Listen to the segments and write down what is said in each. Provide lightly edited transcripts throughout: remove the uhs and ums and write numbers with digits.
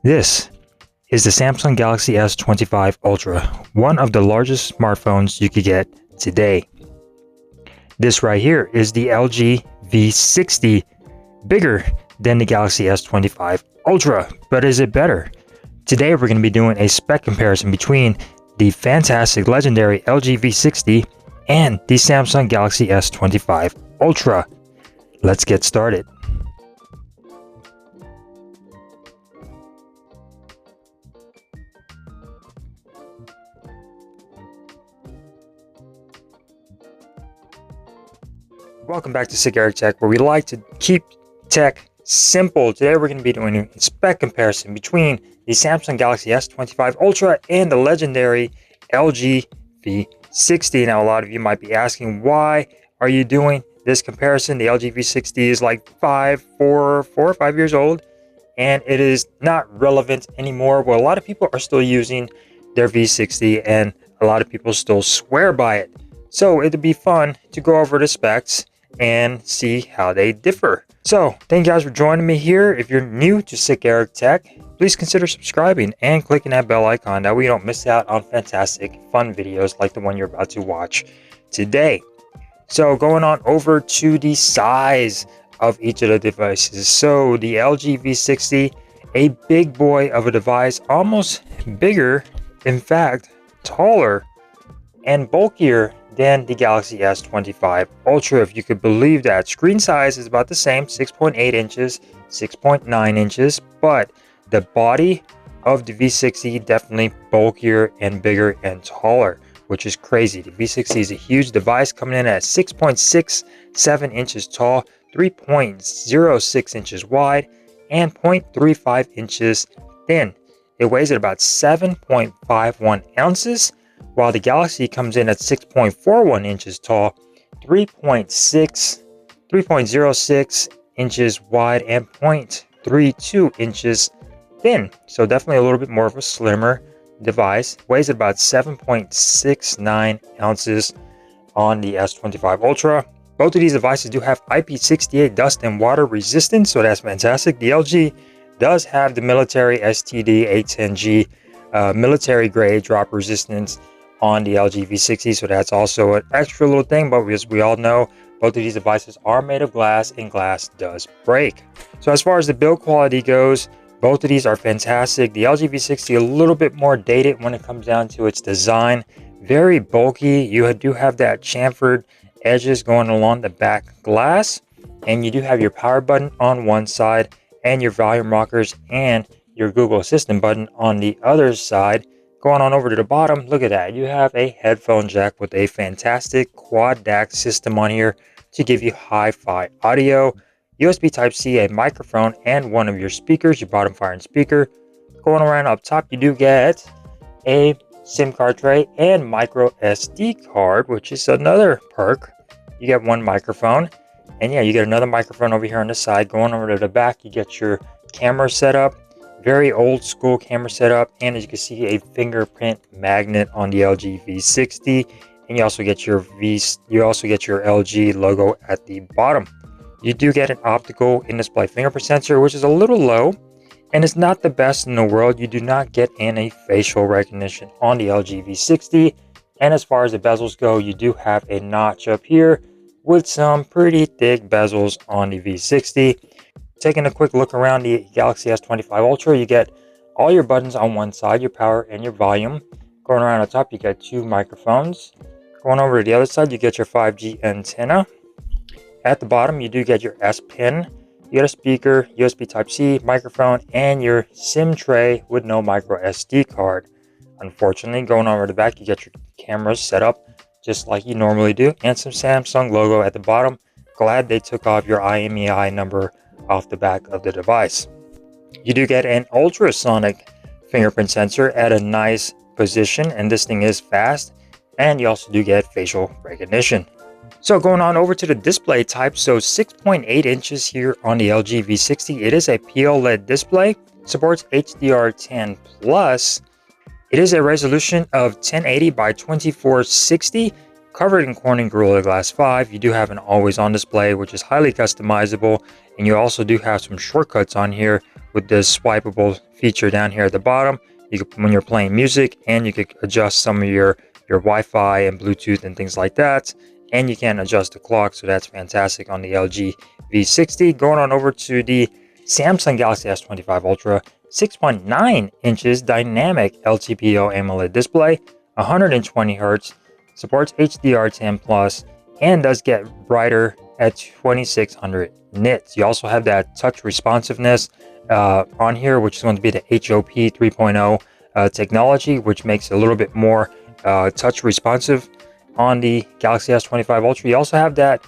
This is the Samsung Galaxy S25 Ultra, one of the largest smartphones you could get today. This right here is the LG V60, bigger than the Galaxy S25 Ultra, but is it better? Today we're going to be doing a spec comparison between the fantastic legendary LG V60 and the Samsung Galaxy S25 Ultra. Let's get started. Welcome back to SicErik Tech, where we like to keep tech simple. Today we're going to be doing a spec comparison between the Samsung Galaxy S25 Ultra and the legendary LG V60. Now, a lot of you might be asking, why are you doing this comparison? The LG V60 is like 4 or 5 years old, and it is not relevant anymore. Well, a lot of people are still using their V60, and a lot of people still swear by it. So it'd be fun to go over the specs and see how they differ. So thank you guys for joining me here. If you're new to SicErik Tech, please consider subscribing and clicking that bell icon. That way you don't miss out on fantastic fun videos like the one you're about to watch today. So going on over to the size of each of the devices. So the LG V60, a big boy of a device, almost bigger, in fact taller and bulkier than the Galaxy S25 Ultra, if you could believe that. Screen size is about the same, 6.8 inches, 6.9 inches, but the body of the V60 definitely bulkier and bigger and taller, which is crazy. The V60 is a huge device, coming in at 6.67 inches tall, 3.06 inches wide, and 0.35 inches thin. It weighs at about 7.51 ounces, while the Galaxy comes in at 6.41 inches tall, 3.06 inches wide, and 0.32 inches thin. So definitely a little bit more of a slimmer device. Weighs about 7.69 ounces on the S25 Ultra. Both of these devices do have IP68 dust and water resistance, so that's fantastic. The LG does have the military STD 810G military grade drop resistance on the LG V60, so that's also an extra little thing. But as we all know, both of these devices are made of glass, and glass does break. So as far as the build quality goes, both of these are fantastic. The LG V60 a little bit more dated when it comes down to its design, very bulky. You do have that chamfered edges going along the back glass, and you do have your power button on one side and your volume rockers and your Google Assistant button on the other side. Going on over to the bottom, look at that. You have a headphone jack with a fantastic quad DAC system on here to give you hi-fi audio, USB Type-C, a microphone, and one of your speakers, your bottom firing speaker. Going around up top, you do get a SIM card tray and micro SD card, which is another perk. You get one microphone, and yeah, you get another microphone over here on the side. Going over to the back, you get your camera setup. Very old school camera setup, and as you can see, a fingerprint magnet on the LG V60, and you also get your LG logo at the bottom. You do get an optical in-display fingerprint sensor, which is a little low, and it's not the best in the world. You do not get any facial recognition on the LG V60, and as far as the bezels go, you do have a notch up here with some pretty thick bezels on the V60. Taking a quick look around the Galaxy S25 Ultra, you get all your buttons on one side, your power and your volume. Going around the top, you get two microphones. Going over to the other side, you get your 5G antenna. At the bottom, you do get your S Pen. You get a speaker, USB Type-C, microphone, and your SIM tray with no micro SD card. Unfortunately, going over the back, you get your cameras set up just like you normally do, and some Samsung logo at the bottom. Glad they took off your IMEI number off the back of the device. You do get an ultrasonic fingerprint sensor at a nice position, and this thing is fast, and you also do get facial recognition. So going on over to the display type, so 6.8 inches here on the LG V60. It is a PLED display, supports HDR10 plus. It is a resolution of 1080 by 2460, covered in Corning Gorilla Glass 5. You do have an always on display, which is highly customizable, and you also do have some shortcuts on here with the swipeable feature down here at the bottom. You can, when you're playing music, and you could adjust some of your Wi-Fi and Bluetooth and things like that. And you can adjust the clock, so that's fantastic on the LG V60. Going on over to the Samsung Galaxy S25 Ultra, 6.9 inches dynamic LTPO AMOLED display, 120 Hz, supports HDR10 Plus, and does get brighter at 2600 nits. You also have that touch responsiveness on here, which is going to be the HOP 3.0 technology, which makes it a little bit more touch responsive on the Galaxy S25 Ultra. You also have that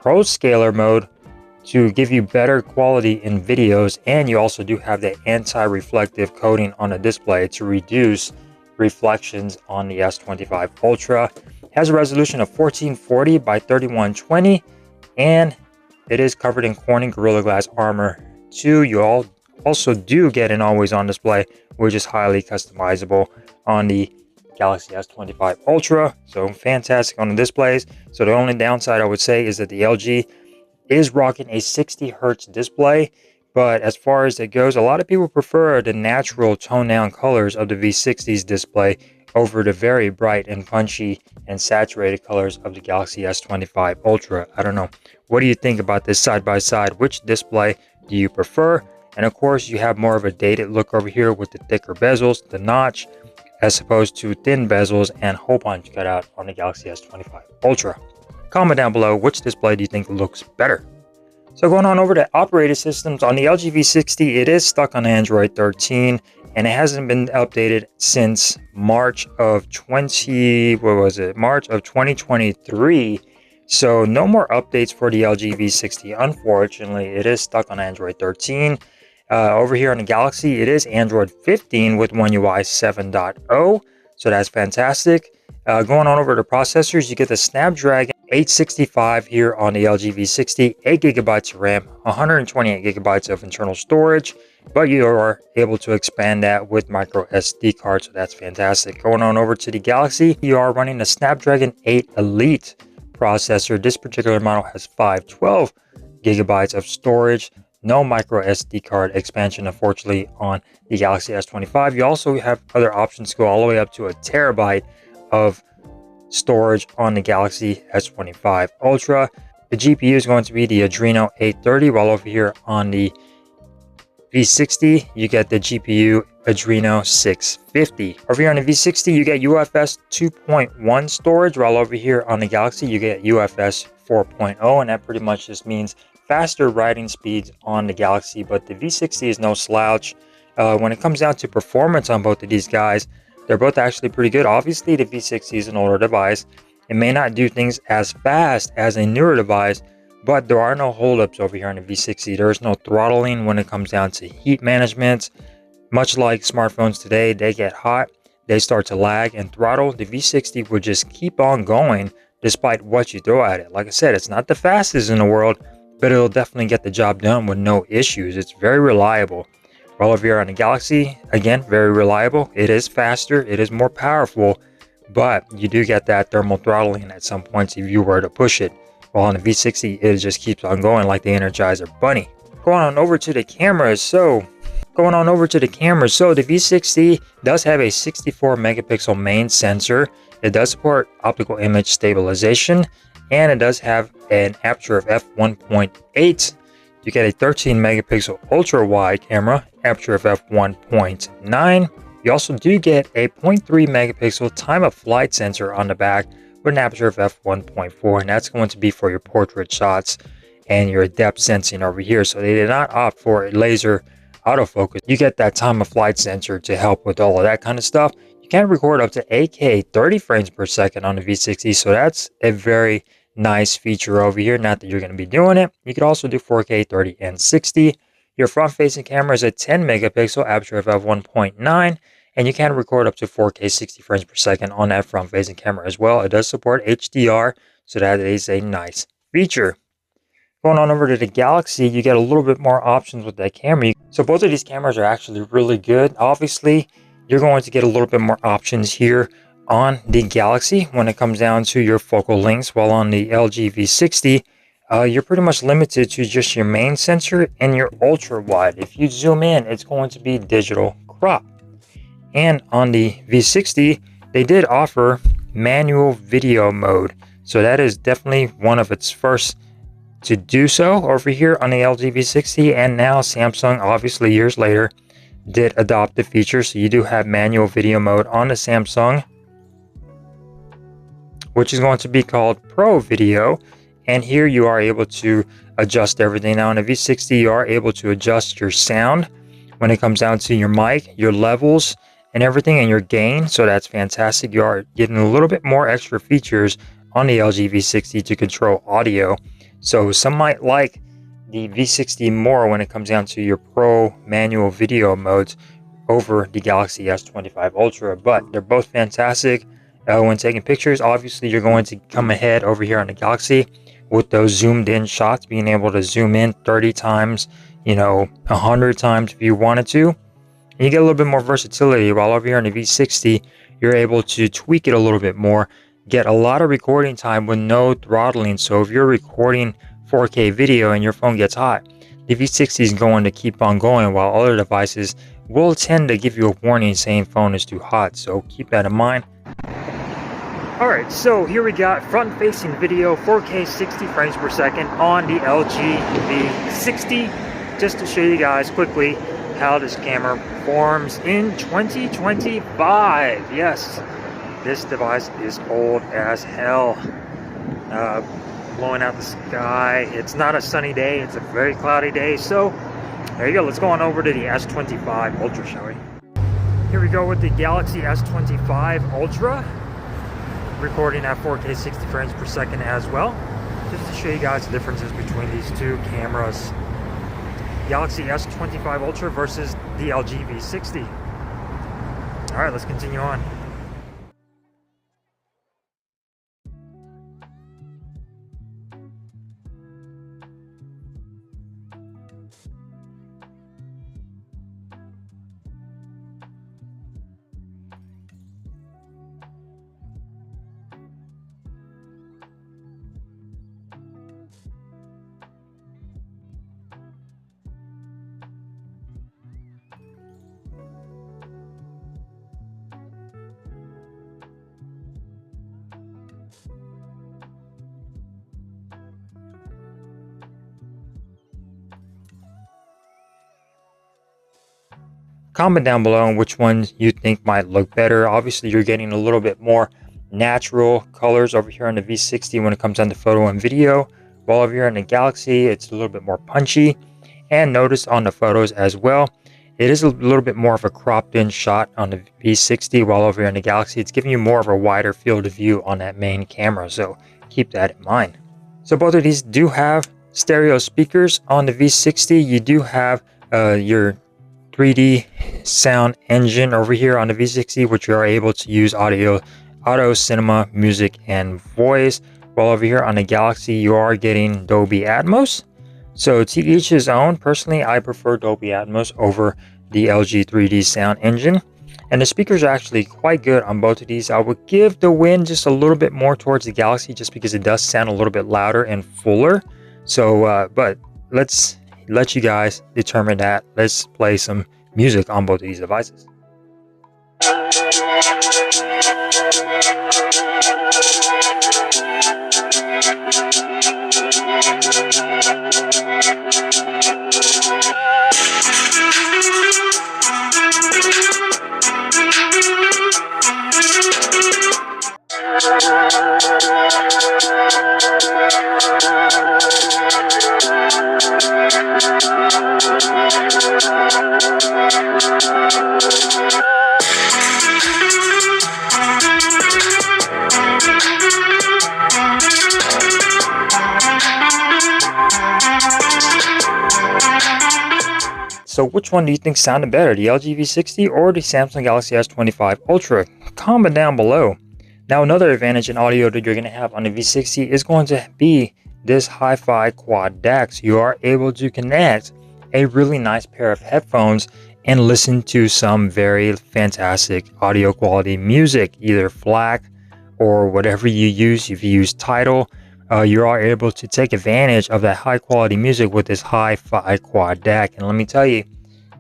Pro Scaler mode to give you better quality in videos, and you also do have the anti-reflective coating on the display to reduce reflections on the S25 Ultra. It has a resolution of 1440 by 3120, and it is covered in Corning Gorilla Glass Armor 2. You also do get an always-on display, which is highly customizable on the Galaxy S25 Ultra. So fantastic on the displays. So the only downside I would say is that the LG is rocking a 60 Hertz display, but as far as it goes, a lot of people prefer the natural toned down colors of the V60's display over the very bright and punchy and saturated colors of the Galaxy S25 Ultra. I don't know. What do you think about this side by side? Which display do you prefer? And of course, you have more of a dated look over here with the thicker bezels, the notch, as opposed to thin bezels and hole punch cutout on the Galaxy S25 Ultra. Comment down below, which display do you think looks better? So going on over to operating systems, on the LG V60, it is stuck on Android 13, and it hasn't been updated since March of 2023. So no more updates for the LG V60. Unfortunately, it is stuck on Android 13. Over here on the Galaxy, it is Android 15 with One UI 7.0. So that's fantastic. Going on over to processors, you get the Snapdragon 865 here on the LG V60, 8GB of RAM, 128GB of internal storage, but you are able to expand that with micro SD cards, so that's fantastic. Going on over to the Galaxy, you are running the Snapdragon 8 Elite processor. This particular model has 512GB of storage. No micro SD card expansion, unfortunately, on the Galaxy S25. You also have other options to go all the way up to 1 TB of storage on the Galaxy S25 Ultra. The GPU is going to be the Adreno 830, while over here on the V60, you get the GPU Adreno 650. Over here on the V60, you get UFS 2.1 storage, while over here on the Galaxy, you get UFS 4.0, and that pretty much just means faster writing speeds on the Galaxy, but the V60 is no slouch. When it comes down to performance on both of these guys, they're both actually pretty good. Obviously, the V60 is an older device. It may not do things as fast as a newer device, but there are no holdups over here on the V60. There's no throttling when it comes down to heat management. Much like smartphones today, they get hot, they start to lag and throttle. The V60 will just keep on going despite what you throw at it. Like I said, it's not the fastest in the world, but it'll definitely get the job done with no issues. It's very reliable. While over here on the Galaxy, again, very reliable. It is faster, it is more powerful, but you do get that thermal throttling at some points if you were to push it. While on the V60, it just keeps on going like the Energizer Bunny. Going on over to the cameras. So the V60 does have a 64 megapixel main sensor. It does support optical image stabilization, and it does have an aperture of f1.8. You get a 13 megapixel ultra wide camera, aperture of f1.9. You also do get a 0.3 megapixel time of flight sensor on the back with an aperture of f1.4, and that's going to be for your portrait shots and your depth sensing over here. So they did not opt for a laser autofocus. You get that time of flight sensor to help with all of that kind of stuff. You can record up to 8K 30 frames per second on the V60, so that's a very nice feature over here. Not that you're going to be doing it. You could also do 4K 30 and 60. Your front-facing camera is a 10 megapixel aperture of f1.9, and you can record up to 4K 60 frames per second on that front-facing camera as well. It does support HDR, so that is a nice feature. Going on over to the Galaxy, you get a little bit more options with that camera. So both of these cameras are actually really good. Obviously, you're going to get a little bit more options here on the Galaxy when it comes down to your focal lengths, while on the LG V60, you're pretty much limited to just your main sensor and your ultra wide. If you zoom in, it's going to be digital crop. And on the V60, they did offer manual video mode. So that is definitely one of its first to do so over here on the LG V60. And now Samsung, obviously years later, did adopt the feature. So you do have manual video mode on the Samsung, which is going to be called Pro Video. And here you are able to adjust everything. Now on the V60, you are able to adjust your sound when it comes down to your mic, your levels, and everything, and your gain. So that's fantastic. You are getting a little bit more extra features on the LG V60 to control audio. So some might like the V60 more when it comes down to your pro manual video modes over the Galaxy S25 Ultra, but they're both fantastic. When taking pictures, obviously you're going to come ahead over here on the Galaxy with those zoomed in shots, being able to zoom in 30 times, 100 times if you wanted to. And you get a little bit more versatility, while over here on the V60, you're able to tweak it a little bit more, get a lot of recording time with no throttling. So if you're recording 4K video and your phone gets hot, the V60 is going to keep on going, while other devices will tend to give you a warning saying phone is too hot. So keep that in mind. Alright, so here we got front-facing video, 4K 60 frames per second on the LG V60. Just to show you guys quickly how this camera performs in 2025. Yes, this device is old as hell. Blowing out the sky. It's not a sunny day, it's a very cloudy day. So there you go. Let's go on over to the S25 Ultra, shall we? Here we go with the Galaxy S25 Ultra, recording at 4K 60 frames per second as well. Just to show you guys the differences between these two cameras. Galaxy S25 Ultra versus the LG V60. Alright, let's continue on. Comment down below on which one you think might look better. Obviously, you're getting a little bit more natural colors over here on the V60 when it comes down to photo and video, while over here on the Galaxy, it's a little bit more punchy. And notice on the photos as well, it is a little bit more of a cropped in shot on the V60, while over here on the Galaxy, it's giving you more of a wider field of view on that main camera. So keep that in mind. So both of these do have stereo speakers. On the V60, you do have your 3D sound engine over here on the V60, which you are able to use auto, cinema, music, and voice. While over here on the Galaxy, you are getting Dolby Atmos. So to each his own. Personally, I prefer Dolby Atmos over the LG 3D sound engine. And the speakers are actually quite good on both of these. I would give the win just a little bit more towards the Galaxy, just because it does sound a little bit louder and fuller. So, but let's let you guys determine that. Let's play some music on both of these devices. So which one do you think sounded better, the LG V60 or the Samsung Galaxy S25 Ultra? Comment down below. Now another advantage in audio that you're going to have on the V60 is going to be this hi-fi quad DAC. You are able to connect a really nice pair of headphones and listen to some very fantastic audio quality music, either FLAC or whatever you use. If you use Tidal, you are able to take advantage of that high quality music with this hi-fi quad DAC. And let me tell you,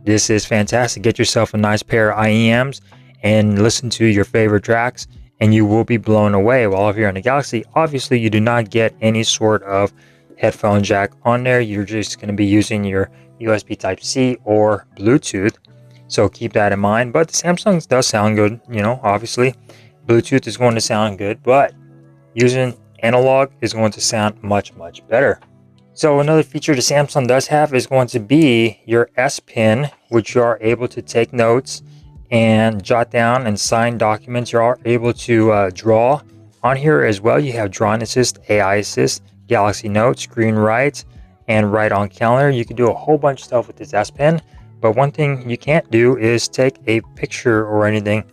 this is fantastic. Get yourself a nice pair of IEMs and listen to your favorite tracks, and you will be blown away. While over here on the Galaxy, obviously you do not get any sort of headphone jack on there. You're just going to be using your USB Type-C or Bluetooth. So keep that in mind. But the Samsung does sound good, you know, obviously. Bluetooth is going to sound good, but using analog is going to sound much, much better. So another feature the Samsung does have is going to be your S Pen, which you are able to take notes and jot down and sign documents. You are able to draw on here as well. You have Drawing Assist, AI Assist, Galaxy Notes, Screen Write, and Write on Calendar. You can do a whole bunch of stuff with this S Pen, but one thing you can't do is take a picture or anything,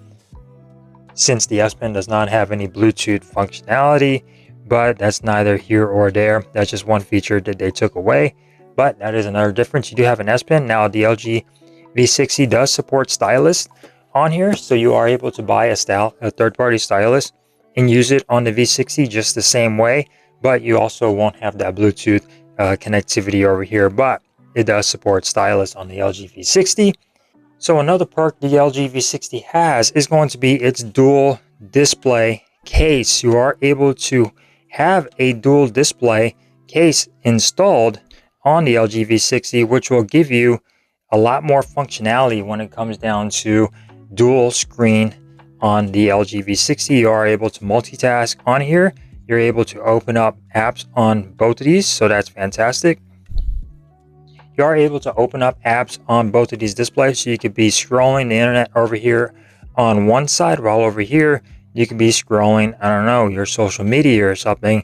since the S Pen does not have any Bluetooth functionality. But that's neither here or there. That's just one feature that they took away, but that is another difference. You do have an S Pen. Now the LG V60 does support stylus on here, so you are able to buy a third-party stylus and use it on the V60 just the same way, but you also won't have that Bluetooth connectivity over here, but it does support stylus on the LG V60. So another perk the LG V60 has is going to be its dual display case. You are able to have a dual display case installed on the LG V60, which will give you a lot more functionality when it comes down to dual screen on the LG V60. You are able to multitask on here. You're able to open up apps on both of these, so that's fantastic. You are able to open up apps on both of these displays, so you could be scrolling the internet over here on one side, while over here you could be scrolling, I don't know, your social media or something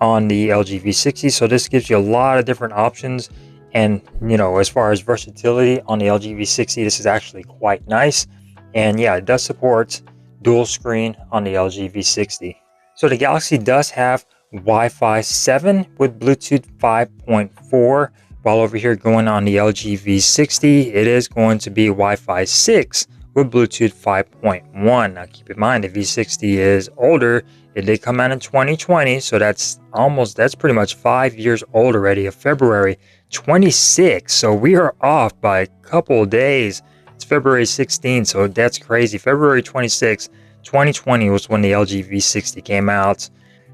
on the LG V60. So this gives you a lot of different options, and you know, as far as versatility on the LG V60, this is actually quite nice. And yeah, it does support dual screen on the LG V60. So the Galaxy does have Wi-Fi 7 with Bluetooth 5.4, while over here going on the LG V60, it is going to be Wi-Fi 6 with Bluetooth 5.1. Now keep in mind the V60 is older. It did come out in 2020, so that's pretty much 5 years old already, of February 26. So we are off by a couple of days. It's February 16, so that's crazy. February 26, 2020 was when the LG V60 came out.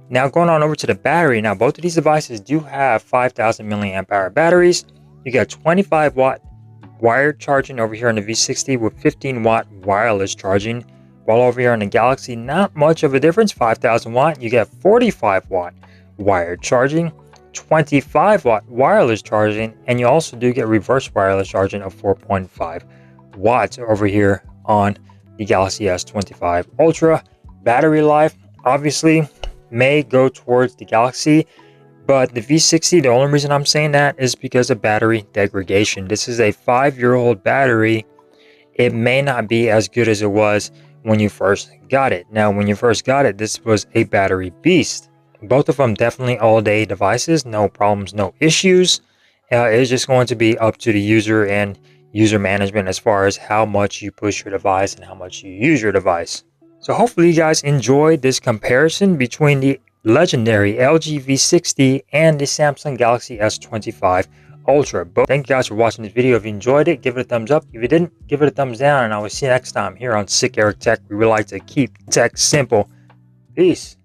Now going on over to the battery. Now both of these devices do have 5,000 milliamp hour batteries. You got 25 watt wired charging over here on the V60 with 15 watt wireless charging, while over here on the Galaxy, not much of a difference. 5,000 watt, you get 45 watt wired charging, 25 watt wireless charging, and you also do get reverse wireless charging of 4.5 watts over here on the Galaxy S25 Ultra. Battery life obviously may go towards the Galaxy, but the V60, the only reason I'm saying that is because of battery degradation. This is a 5-year-old battery. It may not be as good as it was when you first got it. Now, when you first got it, this was a battery beast. Both of them definitely all-day devices, no problems, no issues. It's just going to be up to the user and user management as far as how much you push your device and how much you use your device. So hopefully you guys enjoyed this comparison between the legendary LG V60 and the Samsung Galaxy S25 Ultra. But thank you guys for watching this video. If you enjoyed it, give it a thumbs up. If you didn't, give it a thumbs down, and I will see you next time here on SicErik Tech. We would like to keep tech simple. Peace.